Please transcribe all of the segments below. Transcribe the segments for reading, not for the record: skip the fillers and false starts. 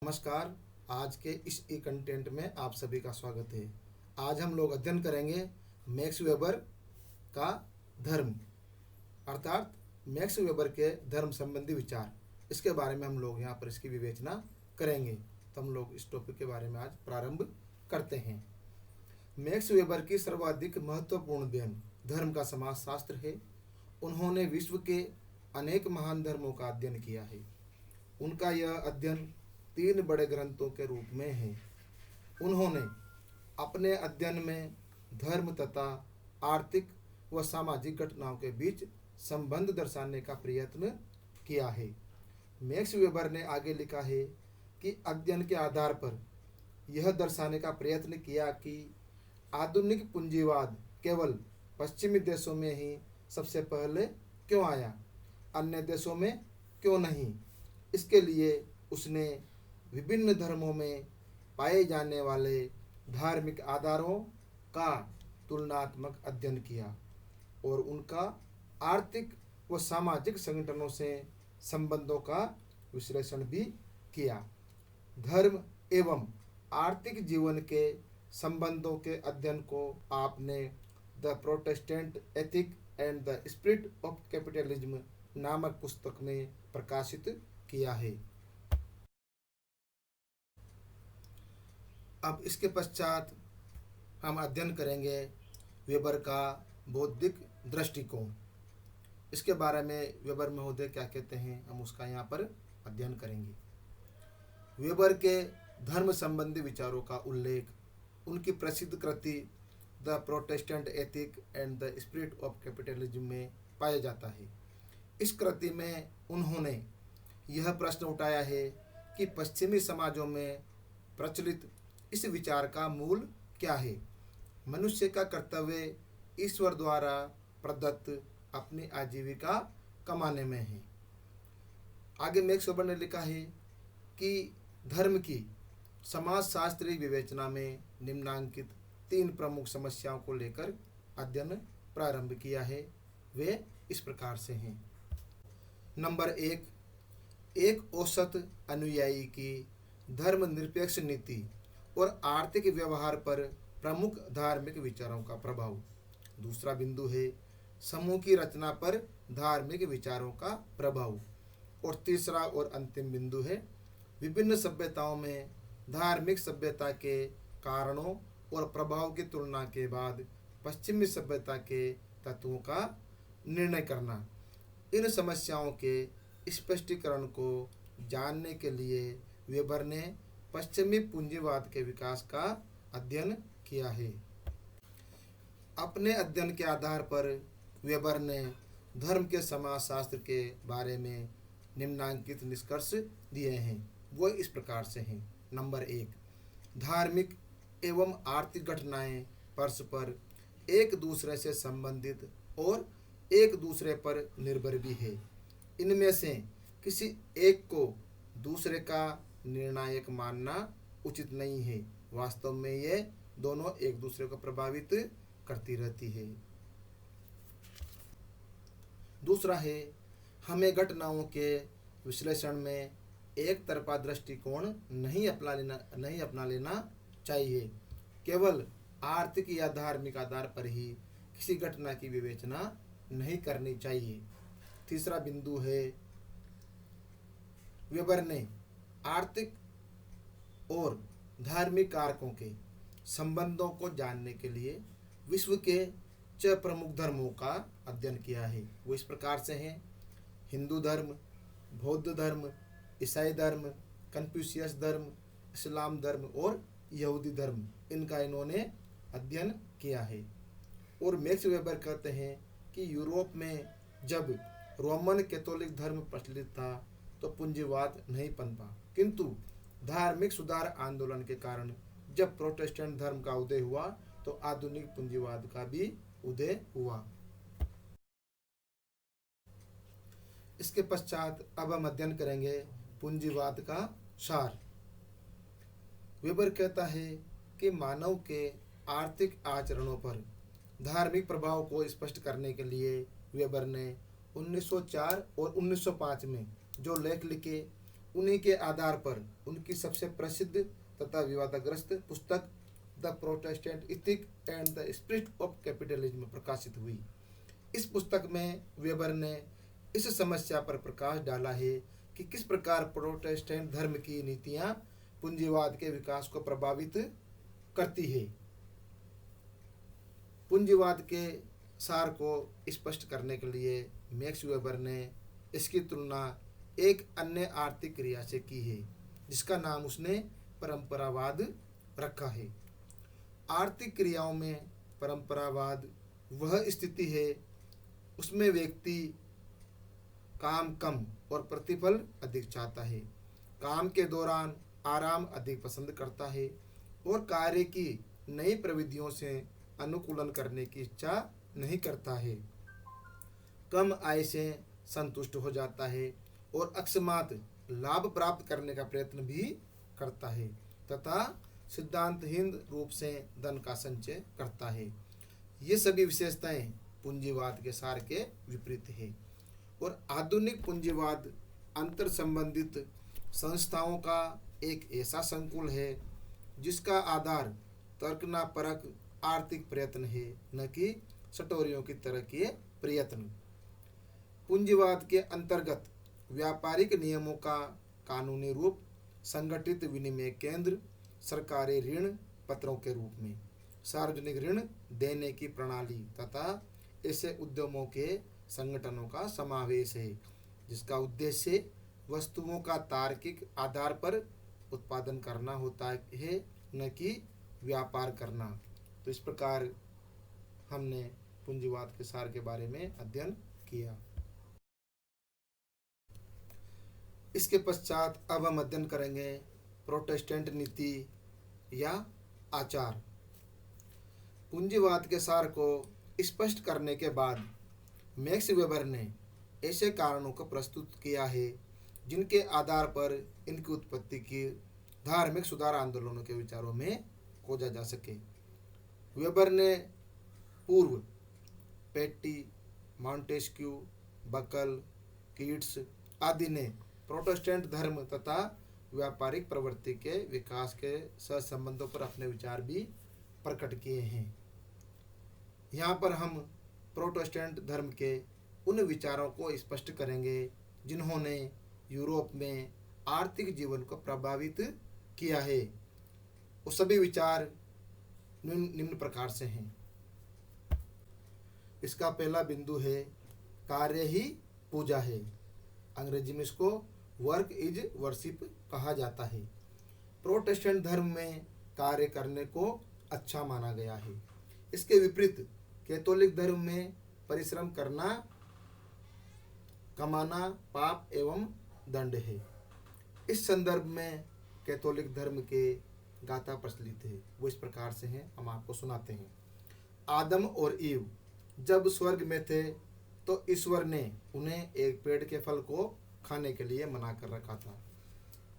नमस्कार। आज के इस ई कंटेंट में आप सभी का स्वागत है। आज हम लोग अध्ययन करेंगे मैक्स वेबर का धर्म अर्थात मैक्स वेबर के धर्म संबंधी विचार। इसके बारे में हम लोग यहाँ पर इसकी विवेचना करेंगे। तो हम लोग इस टॉपिक के बारे में आज प्रारंभ करते हैं। मैक्स वेबर की सर्वाधिक महत्वपूर्ण देन धर्म का समाजशास्त्र है। उन्होंने विश्व के अनेक महान धर्मों का अध्ययन किया है। उनका यह अध्ययन 3 बड़े ग्रंथों के रूप में है। उन्होंने अपने अध्ययन में धर्म तथा आर्थिक व सामाजिक घटनाओं के बीच संबंध दर्शाने का प्रयत्न किया है। मैक्स वेबर ने आगे लिखा है कि अध्ययन के आधार पर यह दर्शाने का प्रयत्न किया कि आधुनिक पूंजीवाद केवल पश्चिमी देशों में ही सबसे पहले क्यों आया, अन्य देशों में क्यों नहीं। इसके लिए उसने विभिन्न धर्मों में पाए जाने वाले धार्मिक आधारों का तुलनात्मक अध्ययन किया और उनका आर्थिक व सामाजिक संगठनों से संबंधों का विश्लेषण भी किया। धर्म एवं आर्थिक जीवन के संबंधों के अध्ययन को आपने the Protestant Ethic and the Spirit of capitalism नामक पुस्तक में प्रकाशित किया है। अब इसके पश्चात हम अध्ययन करेंगे वेबर का बौद्धिक दृष्टिकोण। इसके बारे में वेबर महोदय क्या कहते हैं, हम उसका यहाँ पर अध्ययन करेंगे। वेबर के धर्म संबंधी विचारों का उल्लेख उनकी प्रसिद्ध कृति the Protestant Ethic and the Spirit of Capitalism में पाया जाता है। इस कृति में उन्होंने यह प्रश्न उठाया है कि पश्चिमी समाजों में प्रचलित इस विचार का मूल क्या है। मनुष्य का कर्तव्य ईश्वर द्वारा प्रदत्त अपनी आजीविका कमाने में है। आगे मैक्स वेबर ने लिखा है कि धर्म की समाजशास्त्रीय विवेचना में निम्नांकित 3 प्रमुख समस्याओं को लेकर अध्ययन प्रारंभ किया है। वे इस प्रकार से हैं। नंबर 1, एक औसत अनुयायी की धर्मनिरपेक्ष नीति और आर्थिक व्यवहार पर प्रमुख धार्मिक विचारों का प्रभाव। दूसरा बिंदु है समूह की रचना पर धार्मिक विचारों का प्रभाव। और तीसरा और अंतिम बिंदु है विभिन्न सभ्यताओं में धार्मिक सभ्यता के कारणों और प्रभाव की तुलना के बाद पश्चिमी सभ्यता के तत्वों का निर्णय करना। इन समस्याओं के स्पष्टीकरण को जानने के लिए वेबर ने पश्चिमी पूंजीवाद के विकास का अध्ययन किया है। अपने अध्ययन के आधार पर वेबर ने धर्म के समाजशास्त्र के बारे में निम्नांकित निष्कर्ष दिए हैं। वो इस प्रकार से हैं। नंबर 1, धार्मिक एवं आर्थिक घटनाएं परस्पर एक दूसरे से संबंधित और एक दूसरे पर निर्भर भी है। इनमें से किसी एक को दूसरे का निर्णायक मानना उचित नहीं है। वास्तव में ये दोनों एक दूसरे को प्रभावित करती रहती है। दूसरा है हमें घटनाओं के विश्लेषण में एक तरफा दृष्टिकोण नहीं अपना लेना चाहिए। केवल आर्थिक या धार्मिक आधार पर ही किसी घटना की विवेचना नहीं करनी चाहिए। तीसरा बिंदु है वेबर ने आर्थिक और धार्मिक कारकों के संबंधों को जानने के लिए विश्व के 6 प्रमुख धर्मों का अध्ययन किया है। वो इस प्रकार से हैं: हिंदू धर्म, बौद्ध धर्म, ईसाई धर्म, कन्फ्यूशियस धर्म, इस्लाम धर्म और यहूदी धर्म। इनका इन्होंने अध्ययन किया है। और मैक्स वेबर कहते हैं कि यूरोप में जब रोमन कैथोलिक धर्म प्रचलित था तो पूंजीवाद नहीं पनपा, किंतु धार्मिक सुधार आंदोलन के कारण जब प्रोटेस्टेंट धर्म का उदय हुआ तो आधुनिक पूंजीवाद का भी उदय हुआ। इसके पश्चात अब हम अध्ययन करेंगे पूंजीवाद का सार। वेबर कहता है कि मानव के आर्थिक आचरणों पर धार्मिक प्रभाव को स्पष्ट करने के लिए वेबर ने 1904 और 1905 में जो लेख लिखे उन्हीं के आधार पर उनकी सबसे प्रसिद्ध तथा विवादग्रस्त पुस्तक the Protestant ethic and the Spirit of capitalism प्रकाशित हुई। इस पुस्तक में वेबर ने इस समस्या पर प्रकाश डाला है कि किस प्रकार प्रोटेस्टेंट धर्म की नीतियां पूंजीवाद के विकास को प्रभावित करती है। पूंजीवाद के सार को स्पष्ट करने के लिए मैक्स वेबर ने इसकी तुलना एक अन्य आर्थिक क्रिया से की है, जिसका नाम उसने परंपरावाद रखा है। आर्थिक क्रियाओं में परंपरावाद वह स्थिति है उसमें व्यक्ति काम कम और प्रतिफल अधिक चाहता है, काम के दौरान आराम अधिक पसंद करता है और कार्य की नई प्रविधियों से अनुकूलन करने की इच्छा नहीं करता है, कम आय से संतुष्ट हो जाता है और अकस्मात लाभ प्राप्त करने का प्रयत्न भी करता है तथा सिद्धांतहीन रूप से धन का संचय करता है। ये सभी विशेषताएं पूंजीवाद के सार के विपरीत है और आधुनिक पूंजीवाद अंतर संबंधित संस्थाओं का एक ऐसा संकुल है जिसका आधार तर्कनापरक आर्थिक प्रयत्न है, न कि सटोरियों की तरह के प्रयत्न। पूंजीवाद के अंतर्गत व्यापारिक नियमों का कानूनी रूप संगठित विनिमय केंद्र, सरकारी ऋण पत्रों के रूप में, सार्वजनिक ऋण देने की प्रणाली तथा ऐसे उद्यमों के संगठनों का समावेश है जिसका उद्देश्य वस्तुओं का तार्किक आधार पर उत्पादन करना होता है, न कि व्यापार करना। तो इस प्रकार हमने पूंजीवाद के सार के बारे में अध्ययन किया। इसके पश्चात अब हम अध्ययन करेंगे प्रोटेस्टेंट नीति या आचार। पूंजीवाद के सार को स्पष्ट करने के बाद मैक्स वेबर ने ऐसे कारणों को प्रस्तुत किया है जिनके आधार पर इनकी उत्पत्ति की धार्मिक सुधार आंदोलनों के विचारों में खोजा जा सके। वेबर ने पूर्व पेटी, मॉन्टेस्क्यू, बकल, कीट्स आदि ने प्रोटेस्टेंट धर्म तथा व्यापारिक प्रवृत्ति के विकास के सहसंबंधों पर अपने विचार भी प्रकट किए हैं। यहाँ पर हम प्रोटेस्टेंट धर्म के उन विचारों को स्पष्ट करेंगे जिन्होंने यूरोप में आर्थिक जीवन को प्रभावित किया है। वो सभी विचार निम्न प्रकार से हैं। इसका पहला बिंदु है कार्य ही पूजा है। अंग्रेजी में इसको वर्क इज वर्शिप कहा जाता है। प्रोटेस्टेंट धर्म में कार्य करने को अच्छा माना गया है। इसके विपरीत कैथोलिक धर्म में परिश्रम करना, कमाना पाप एवं दंड है। इस संदर्भ में कैथोलिक धर्म के गाथा प्रचलित है, वो इस प्रकार से हैं, हम आपको सुनाते हैं। आदम और ईव जब स्वर्ग में थे तो ईश्वर ने उन्हें एक पेड़ के फल को खाने के लिए मना कर रखा था।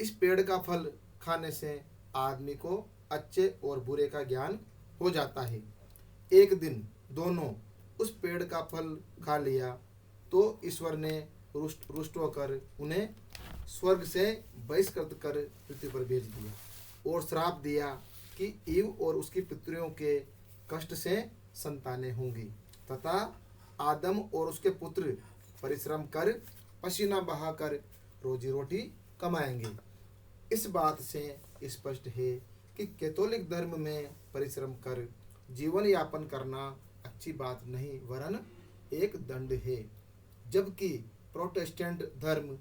इस पेड़ का फल खाने से आदमी को अच्छे और बुरे का ज्ञान हो जाता है। एक दिन दोनों उस पेड़ का फल खा लिया तो ईश्वर ने रुष्ट होकर उन्हें स्वर्ग से बहिष्कृत कर पृथ्वी पर भेज दिया और श्राप दिया कि ईव और उसकी पुत्रियों के कष्ट से संतानें होंगी तथा आदम और उसके पुत्र परिश्रम कर पसीना बहाकर रोजी रोटी कमाएंगे। इस बात से स्पष्ट है कि कैथोलिक धर्म में परिश्रम कर जीवन यापन करना अच्छी बात नहीं वरन एक दंड है, जबकि प्रोटेस्टेंट धर्म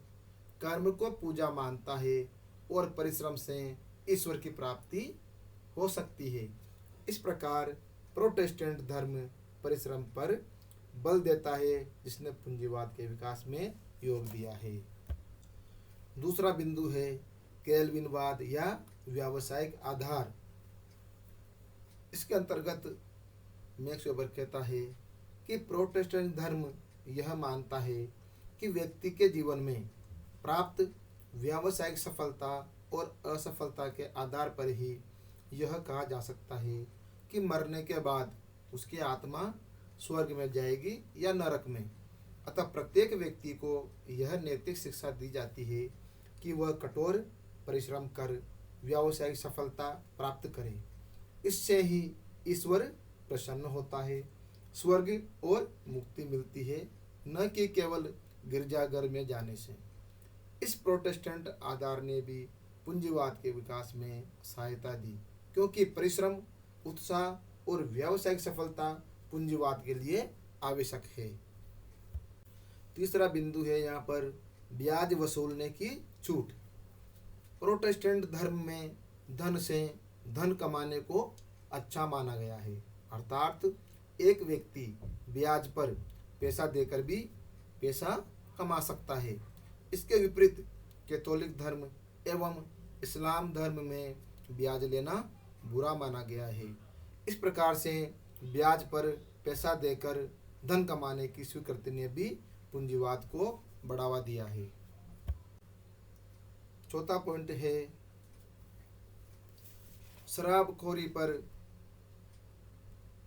कर्म को पूजा मानता है और परिश्रम से ईश्वर की प्राप्ति हो सकती है। इस प्रकार प्रोटेस्टेंट धर्म परिश्रम पर बल देता है, जिसने पूंजीवाद के विकास में योग दिया है। दूसरा बिंदु है कैल्विनवाद या व्यावसायिक आधार। इसके अंतर्गत मैक्स वेबर कहता है कि प्रोटेस्टेंट धर्म यह मानता है कि व्यक्ति के जीवन में प्राप्त व्यावसायिक सफलता और असफलता के आधार पर ही यह कहा जा सकता है कि मरने के बाद उसकी आत्मा स्वर्ग में जाएगी या नरक में। अतः प्रत्येक व्यक्ति को यह नैतिक शिक्षा दी जाती है कि वह कठोर परिश्रम कर व्यावसायिक सफलता प्राप्त करे। इससे ही ईश्वर प्रसन्न होता है, स्वर्ग और मुक्ति मिलती है, न कि केवल गिरजाघर में जाने से। इस प्रोटेस्टेंट आधार ने भी पूंजीवाद के विकास में सहायता दी, क्योंकि परिश्रम, उत्साह और व्यावसायिक सफलता पूंजीवाद के लिए आवश्यक है। तीसरा बिंदु है यहाँ पर ब्याज वसूलने की छूट। प्रोटेस्टेंट धर्म में धन से धन कमाने को अच्छा माना गया है, अर्थात एक व्यक्ति ब्याज पर पैसा देकर भी पैसा कमा सकता है। इसके विपरीत कैथोलिक धर्म एवं इस्लाम धर्म में ब्याज लेना बुरा माना गया है। इस प्रकार से ब्याज पर पैसा देकर धन कमाने की स्वीकृति ने भी पूंजीवाद को बढ़ावा दिया है। चौथा पॉइंट है शराबखोरी पर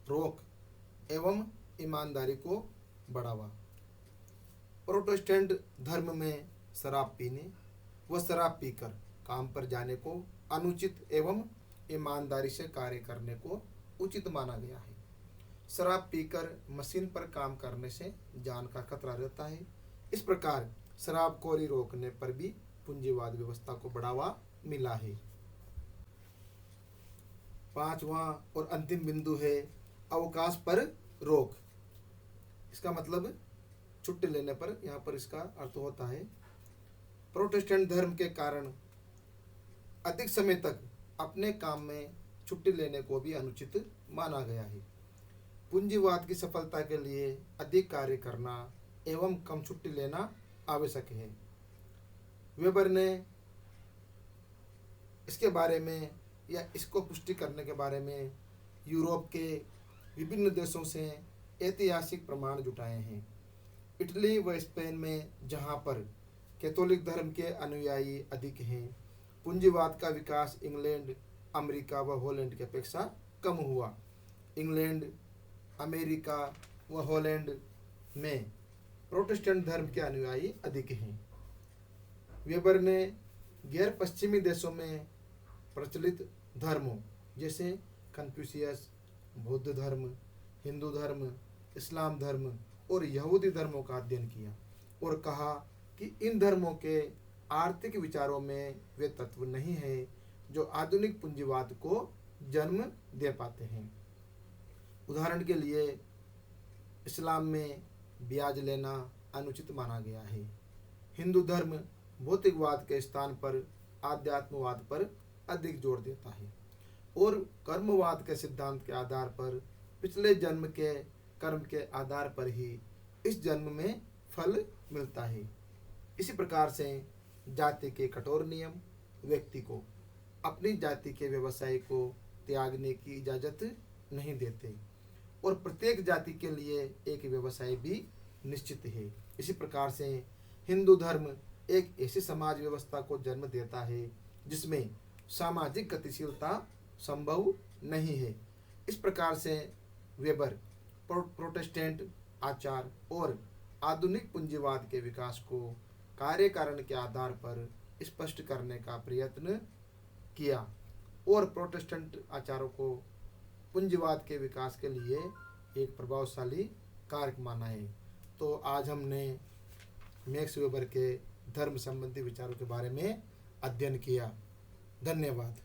रोक एवं ईमानदारी को बढ़ावा। प्रोटेस्टेंट धर्म में शराब पीने व शराब पीकर काम पर जाने को अनुचित एवं ईमानदारी से कार्य करने को उचित माना गया है। शराब पीकर मशीन पर काम करने से जान का खतरा रहता है। इस प्रकार शराबखोरी रोकने पर भी पूंजीवाद व्यवस्था को बढ़ावा मिला है। पांचवा और अंतिम बिंदु है अवकाश पर रोक। इसका मतलब छुट्टी लेने पर, यहाँ पर इसका अर्थ होता है प्रोटेस्टेंट धर्म के कारण अधिक समय तक अपने काम में छुट्टी लेने को भी अनुचित माना गया है। पूंजीवाद की सफलता के लिए अधिक कार्य करना एवं कम छुट्टी लेना आवश्यक है। वेबर ने इसके बारे में या इसको पुष्टि करने के बारे में यूरोप के विभिन्न देशों से ऐतिहासिक प्रमाण जुटाए हैं। इटली व स्पेन में, जहाँ पर कैथोलिक धर्म के अनुयायी अधिक हैं, पूंजीवाद का विकास इंग्लैंड, अमेरिका व हॉलैंड की अपेक्षा कम हुआ। इंग्लैंड, अमेरिका व हॉलैंड में प्रोटेस्टेंट धर्म के अनुयायी अधिक हैं। वेबर ने गैर पश्चिमी देशों में प्रचलित धर्मों जैसे कन्फ्यूशियस, बौद्ध धर्म, हिंदू धर्म, इस्लाम धर्म और यहूदी धर्मों का अध्ययन किया और कहा कि इन धर्मों के आर्थिक विचारों में वे तत्व नहीं है जो आधुनिक पूंजीवाद को जन्म दे पाते हैं। उदाहरण के लिए इस्लाम में ब्याज लेना अनुचित माना गया है। हिंदू धर्म भौतिकवाद के स्थान पर आध्यात्मवाद पर अधिक जोर देता है और कर्मवाद के सिद्धांत के आधार पर पिछले जन्म के कर्म के आधार पर ही इस जन्म में फल मिलता है। इसी प्रकार से जाति के कठोर नियम व्यक्ति को अपनी जाति के व्यवसाय को त्यागने की इजाज़त नहीं देते और प्रत्येक जाति के लिए एक व्यवसाय भी निश्चित है। इसी प्रकार से हिंदू धर्म एक ऐसी समाज व्यवस्था को जन्म देता है जिसमें सामाजिक गतिशीलता संभव नहीं है। इस प्रकार से वेबर प्रोटेस्टेंट आचार और आधुनिक पूंजीवाद के विकास को कार्य कारण के आधार पर स्पष्ट करने का प्रयत्न किया और प्रोटेस्टेंट आचारों को पूंजीवाद के विकास के लिए एक प्रभावशाली कारक माना है। तो आज हमने मैक्स वेबर के धर्म संबंधी विचारों के बारे में अध्ययन किया। धन्यवाद।